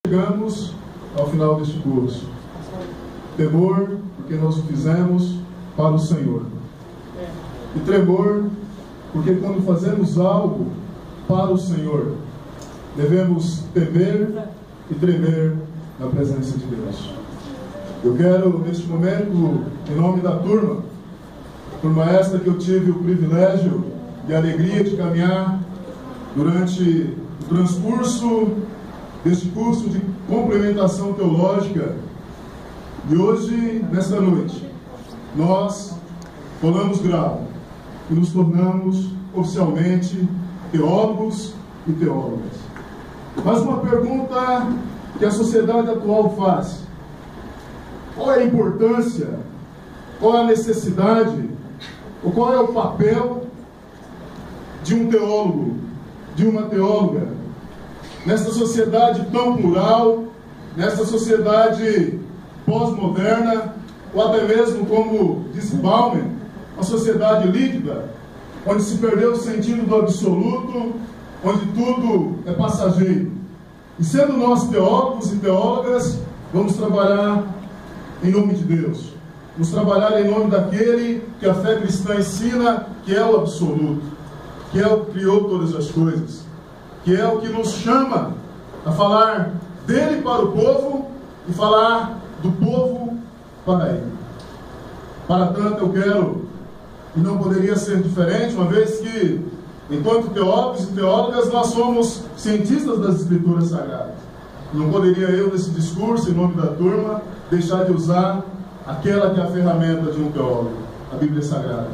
Chegamos ao final deste curso. Temor, porque nós o fizemos para o Senhor. E tremor, porque quando fazemos algo para o Senhor, devemos temer e tremer na presença de Deus. Eu quero, neste momento, em nome da turma esta que eu tive o privilégio e a alegria de caminhar durante o transcurso deste curso de complementação teológica, e hoje, nesta noite, nós colamos grau e nos tornamos oficialmente teólogos e teólogas. Mas uma pergunta que a sociedade atual faz: qual é a importância, qual é a necessidade, ou qual é o papel de um teólogo, de uma teóloga, nesta sociedade tão plural, nesta sociedade pós-moderna, ou até mesmo, como disse Bauman, uma sociedade líquida, onde se perdeu o sentido do absoluto, onde tudo é passageiro. E sendo nós teólogos e teólogas, vamos trabalhar em nome de Deus. Vamos trabalhar em nome daquele que a fé cristã ensina, que é o absoluto, que é o que criou todas as coisas, que é o que nos chama a falar dele para o povo e falar do povo para ele. Para tanto, eu quero, e não poderia ser diferente, uma vez que, enquanto teólogos e teólogas, nós somos cientistas das Escrituras Sagradas. Não poderia eu, nesse discurso, em nome da turma, deixar de usar aquela que é a ferramenta de um teólogo, a Bíblia Sagrada.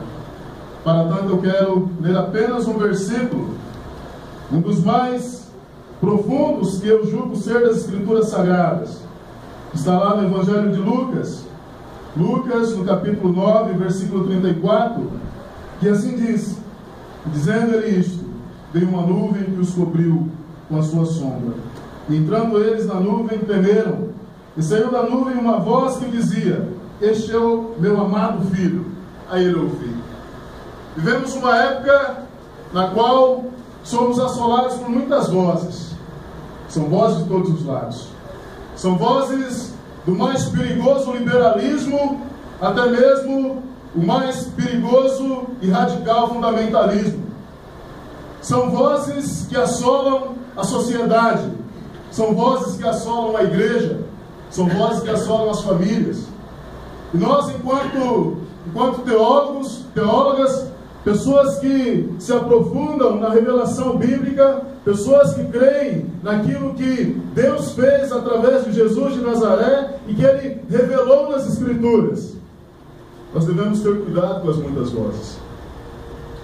Para tanto, eu quero ler apenas um versículo, um dos mais profundos que eu julgo ser das Escrituras Sagradas. Está lá no Evangelho de Lucas, no capítulo 9, versículo 34, que assim diz: dizendo ele isto, veio uma nuvem que os cobriu com a sua sombra. E entrando eles na nuvem, temeram. E saiu da nuvem uma voz que dizia: este é o meu amado filho, a ele ouvi. Vivemos uma época na qual somos assolados por muitas vozes. São vozes de todos os lados. São vozes do mais perigoso liberalismo, até mesmo o mais perigoso e radical fundamentalismo. São vozes que assolam a sociedade. São vozes que assolam a igreja. São vozes que assolam as famílias. E nós, enquanto teólogos, teólogas, pessoas que se aprofundam na revelação bíblica, pessoas que creem naquilo que Deus fez através de Jesus de Nazaré e que Ele revelou nas Escrituras, nós devemos ter cuidado com as muitas vozes.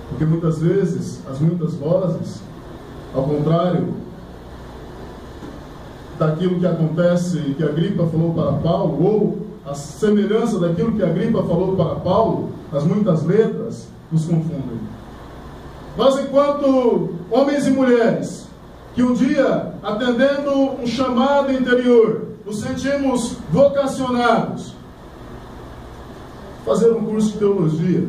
Porque muitas vezes, as muitas vozes, ao contrário daquilo que acontece, que Agripa falou para Paulo, ou a semelhança daquilo que Agripa falou para Paulo, as muitas letras nos confundem. Nós, enquanto homens e mulheres, que um dia, atendendo um chamado interior, nos sentimos vocacionados a fazer um curso de teologia,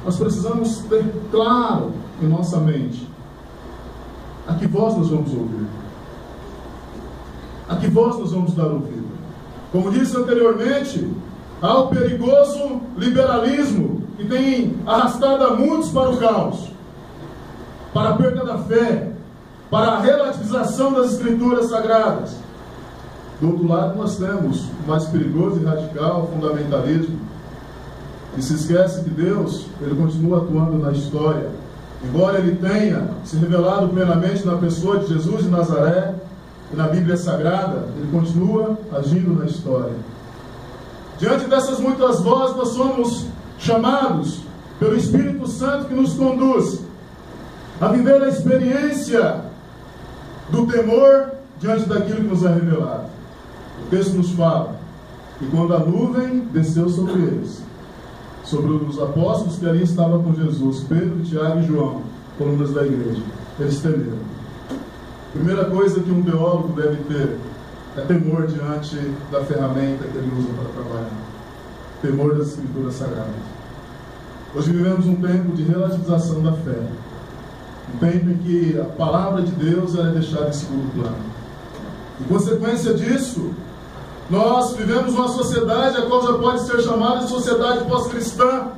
nós precisamos ter claro em nossa mente a que voz nós vamos ouvir, a que voz nós vamos dar ouvido. Como disse anteriormente, há o perigoso liberalismo que tem arrastado a muitos para o caos, para a perda da fé, para a relativização das Escrituras Sagradas. Do outro lado, nós temos o mais perigoso e radical fundamentalismo, que se esquece que Deus, Ele continua atuando na história. Embora Ele tenha se revelado plenamente na pessoa de Jesus de Nazaré e na Bíblia Sagrada, Ele continua agindo na história. Diante dessas muitas vozes, nós somos chamados pelo Espírito Santo que nos conduz a viver a experiência do temor diante daquilo que nos é revelado. O texto nos fala que quando a nuvem desceu sobre eles, sobre os apóstolos que ali estavam com Jesus, Pedro, Tiago e João, colunas da igreja, eles temeram. A primeira coisa que um teólogo deve ter é temor diante da ferramenta que ele usa para trabalhar. Temor das Escrituras Sagradas. Hoje vivemos um tempo de relativização da fé. Um tempo em que a palavra de Deus é deixada em segundo plano. Em consequência disso, nós vivemos uma sociedade, a qual já pode ser chamada de sociedade pós-cristã,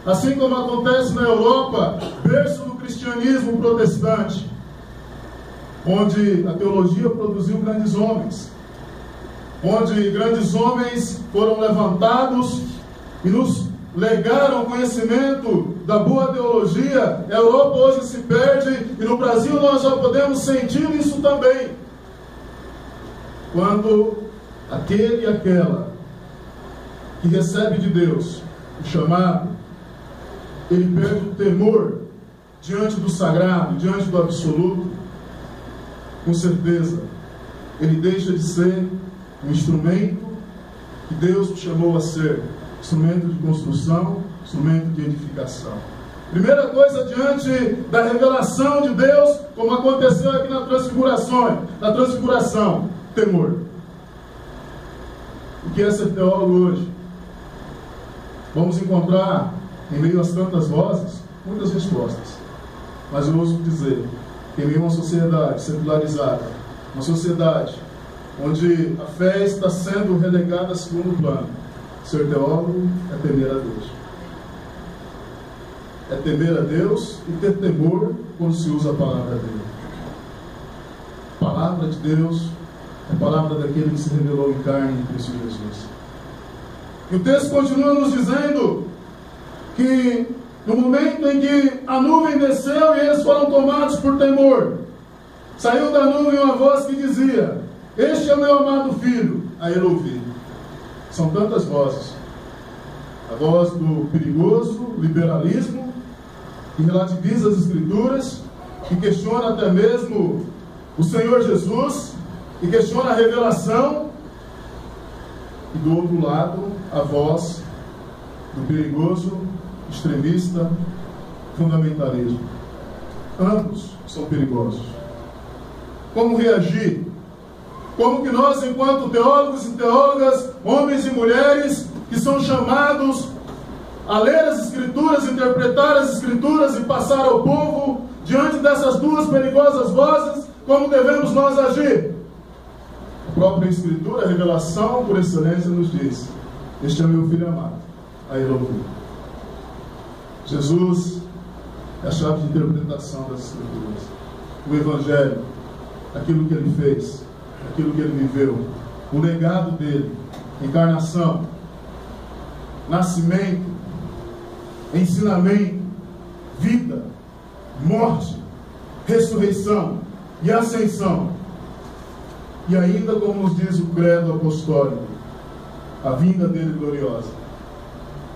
assim como acontece na Europa, berço do cristianismo protestante, onde a teologia produziu grandes homens, onde grandes homens foram levantados e nos legaram conhecimento da boa teologia. A Europa hoje se perde e no Brasil nós já podemos sentir isso também. Quando aquele e aquela que recebe de Deus o chamado, ele perde o temor diante do sagrado, diante do absoluto, com certeza ele deixa de ser um instrumento que Deus o chamou a ser, instrumento de construção, instrumento de edificação. Primeira coisa diante da revelação de Deus, como aconteceu aqui na transfiguração, temor. O que é ser teólogo hoje? Vamos encontrar, em meio às tantas vozes, muitas respostas. Mas eu ouso dizer que em meio a uma sociedade secularizada, uma sociedade onde a fé está sendo relegada a segundo plano, ser teólogo é temer a Deus. É temer a Deus e ter temor quando se usa a palavra dele. A palavra de Deus é a palavra daquele que se revelou em carne em Cristo Jesus. E o texto continua nos dizendo que no momento em que a nuvem desceu e eles foram tomados por temor, saiu da nuvem uma voz que dizia: este é o meu amado filho, a ele ouvi. São tantas vozes. A voz do perigoso liberalismo, que relativiza as Escrituras, que questiona até mesmo o Senhor Jesus, que questiona a revelação. E do outro lado, a voz do perigoso extremista fundamentalismo. Ambos são perigosos. Como reagir? Como que nós, enquanto teólogos e teólogas, homens e mulheres, que são chamados a ler as Escrituras, interpretar as Escrituras e passar ao povo, diante dessas duas perigosas vozes, como devemos nós agir? A própria Escritura, a revelação por excelência, nos diz: este é meu filho amado, a ele ouvi. Jesus é a chave de interpretação das Escrituras. O Evangelho, aquilo que ele fez, aquilo que ele viveu, o legado dele, encarnação, nascimento, ensinamento, vida, morte, ressurreição e ascensão. E ainda, como nos diz o credo apostólico, a vinda dele gloriosa.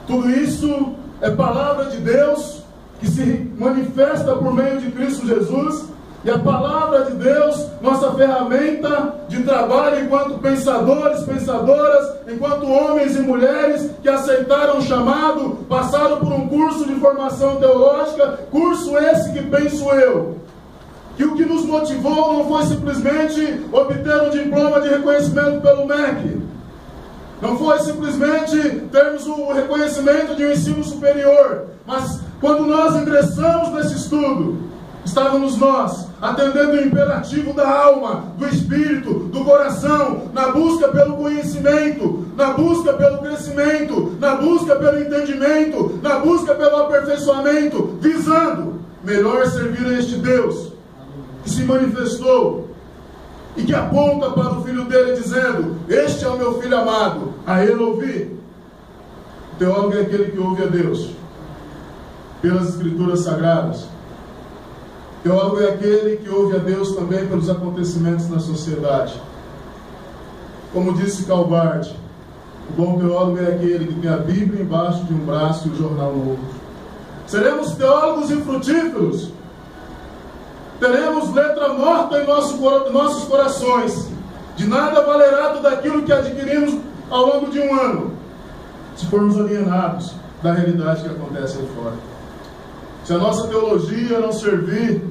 Tudo isso é palavra de Deus que se manifesta por meio de Cristo Jesus. E a palavra de Deus, nossa ferramenta de trabalho enquanto pensadores, pensadoras, enquanto homens e mulheres que aceitaram o chamado, passaram por um curso de formação teológica, curso esse que penso eu, que o que nos motivou não foi simplesmente obter um diploma de reconhecimento pelo MEC, não foi simplesmente termos o reconhecimento de um ensino superior, mas quando nós ingressamos nesse estudo, estávamos nós atendendo o imperativo da alma, do espírito, do coração, na busca pelo conhecimento, na busca pelo crescimento, na busca pelo entendimento, na busca pelo aperfeiçoamento, visando melhor servir a este Deus que se manifestou e que aponta para o Filho dele dizendo: este é o meu Filho amado, a ele ouvi. O teólogo é aquele que ouve a Deus pelas Escrituras Sagradas. O teólogo é aquele que ouve a Deus também pelos acontecimentos na sociedade. Como disse Calvard, o bom teólogo é aquele que tem a Bíblia embaixo de um braço e o jornal no outro. Seremos teólogos infrutíferos. Teremos letra morta em nossos corações. De nada valerá tudo aquilo que adquirimos ao longo de um ano, se formos alienados da realidade que acontece aí fora. Se a nossa teologia não servir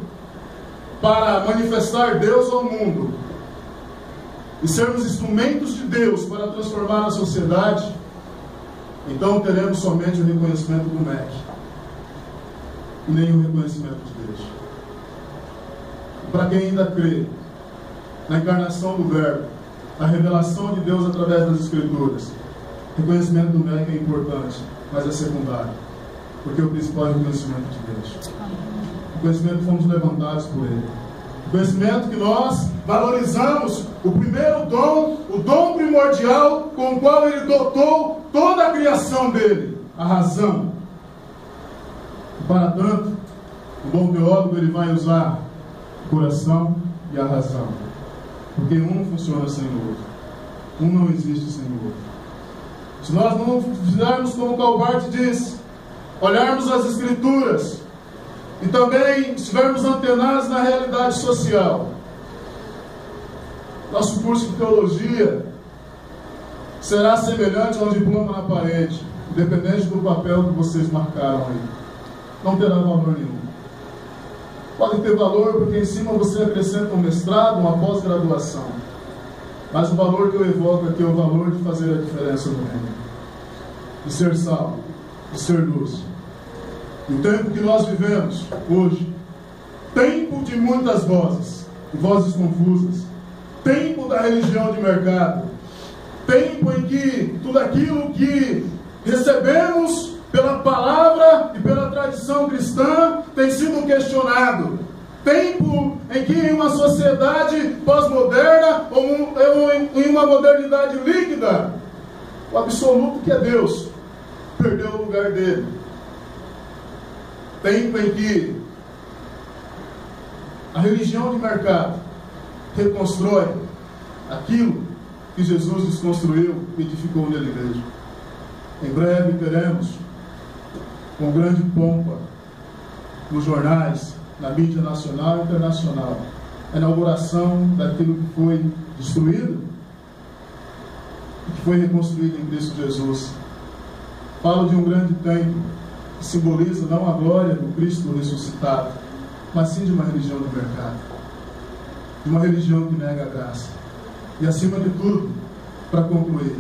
para manifestar Deus ao mundo e sermos instrumentos de Deus para transformar a sociedade, então teremos somente o reconhecimento do MEC e nem o reconhecimento de Deus. Para quem ainda crê na encarnação do Verbo, na revelação de Deus através das Escrituras. O reconhecimento do MEC é importante, mas é secundário, porque o principal é o reconhecimento de Deus. O conhecimento que fomos levantados por Ele. O conhecimento que nós valorizamos o primeiro dom, o dom primordial com o qual Ele dotou toda a criação dele, a razão. E para tanto, o bom teólogo ele vai usar o coração e a razão, porque um não funciona sem o outro, um não existe sem o outro. Se nós não fizermos como Calvart diz, olharmos as Escrituras e também estivermos antenados na realidade social, nosso curso de teologia será semelhante a um diploma na parede, independente do papel que vocês marcaram aí. Não terá valor nenhum. Pode ter valor porque em cima você acrescenta um mestrado, uma pós-graduação. Mas o valor que eu evoco aqui é o valor de fazer a diferença no mundo, de ser sal, de ser luz. E o tempo que nós vivemos hoje, tempo de muitas vozes, e vozes confusas, tempo da religião de mercado, tempo em que tudo aquilo que recebemos pela palavra e pela tradição cristã tem sido questionado. Tempo em que em uma sociedade pós-moderna ou em uma modernidade líquida, o absoluto que é Deus perdeu o lugar dele. Tempo em que a religião de mercado reconstrói aquilo que Jesus desconstruiu e edificou nele mesmo. Em breve teremos, com grande pompa, nos jornais, na mídia nacional e internacional, a inauguração daquilo que foi destruído e que foi reconstruído em Cristo Jesus. Falo de um grande templo que simboliza não a glória do Cristo ressuscitado, mas sim de uma religião do mercado, de uma religião que nega a graça. E acima de tudo, para concluir,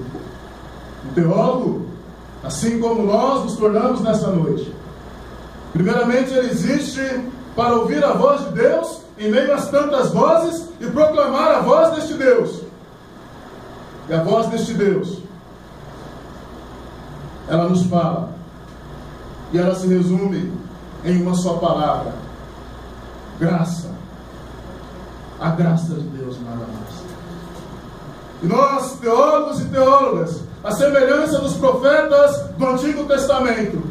o teólogo, assim como nós nos tornamos nessa noite, primeiramente ele existe para ouvir a voz de Deus em meio às tantas vozes e proclamar a voz deste Deus. E a voz deste Deus, ela nos fala, e ela se resume em uma só palavra: graça. A graça de Deus, nada mais. E nós, teólogos e teólogas, a semelhança dos profetas do Antigo Testamento,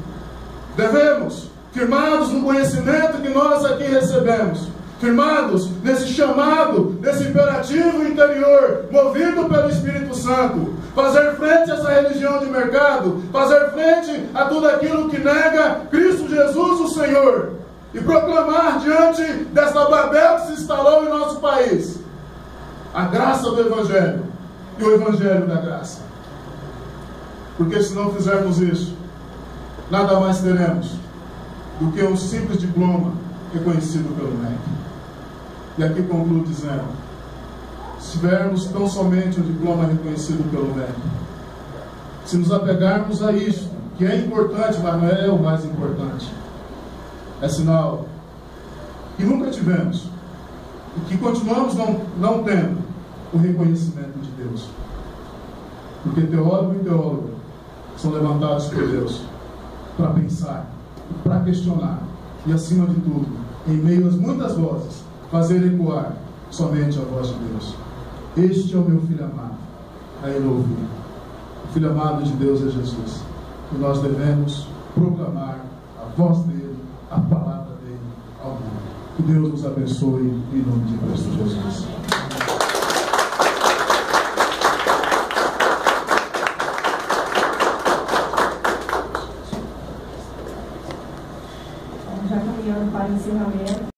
devemos, firmados no conhecimento que nós aqui recebemos, firmados nesse chamado, nesse imperativo interior, movido pelo Espírito Santo, fazer frente a essa religião de mercado, fazer frente a tudo aquilo que nega Cristo Jesus, o Senhor, e proclamar diante desta Babel que se instalou em nosso país a graça do Evangelho e o Evangelho da graça. Porque se não fizermos isso, nada mais teremos do que um simples diploma reconhecido pelo MEC. E aqui concluo dizendo: se tivermos tão somente um diploma reconhecido pelo MEC, se nos apegarmos a isso, que é importante, mas não é o mais importante, é sinal que nunca tivemos e que continuamos não tendo o reconhecimento de Deus. Porque teólogo e teóloga são levantados por Deus para pensar, para questionar e, acima de tudo, em meio às muitas vozes, fazer ecoar somente a voz de Deus. Este é o meu filho amado, a ele ouvir. O filho amado de Deus é Jesus, e nós devemos proclamar a voz dele, a palavra dele ao mundo. Que Deus nos abençoe em nome de Cristo Jesus. Já caminhando para o encerramento.